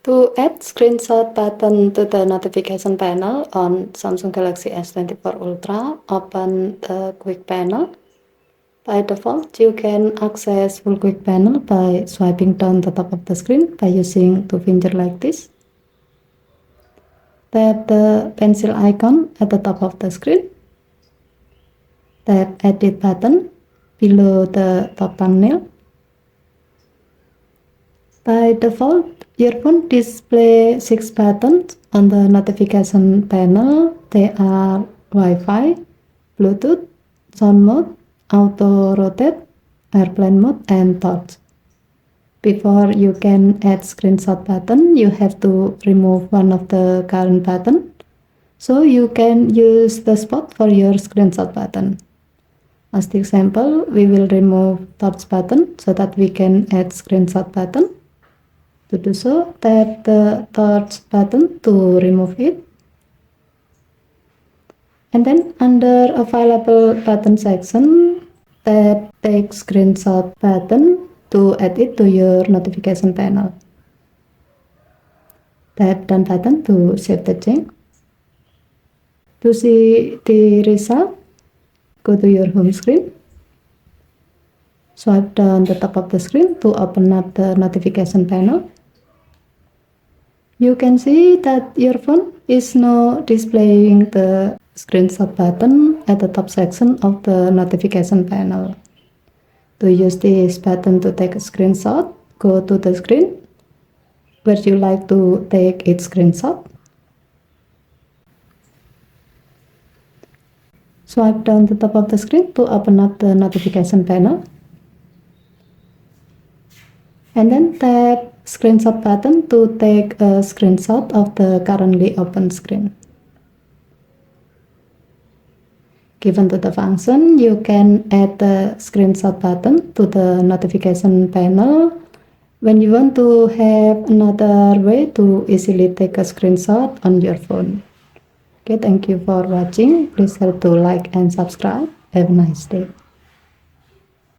To add screenshot button to the notification panel on Samsung Galaxy S24 Ultra, open the quick panel. By default, you can access full quick panel by swiping down the top of the screen by using two fingers like this. Tap the pencil icon at the top of the screen. Tap Edit button below the top thumbnail. By default, your phone displays 6 buttons on the notification panel. They are Wi-Fi, Bluetooth, sound mode, auto rotate, airplane mode, and touch. Before you can add screenshot button, you have to remove one of the current button. So you can use the spot for your screenshot button. As the example, we will remove touch button so that we can add screenshot button. To do so, tap the touch button to remove it. And then under available button section, tap take screenshot button to add it to your notification panel. Tap done button to save the change. To see the result, go to your home screen. Swipe down the top of the screen to open up the notification panel. You can see that your phone is now displaying the screenshot button at the top section of the notification panel. To use this button to take a screenshot, go to the screen where you like to take its screenshot. Swipe down the top of the screen to open up the notification panel. And then tap screenshot button to take a screenshot of the currently open screen. Given to the function, you can add the screenshot button to the notification panel when you want to have another way to easily take a screenshot on your phone. Okay, thank you for watching. Please help to like and subscribe. Have a nice day.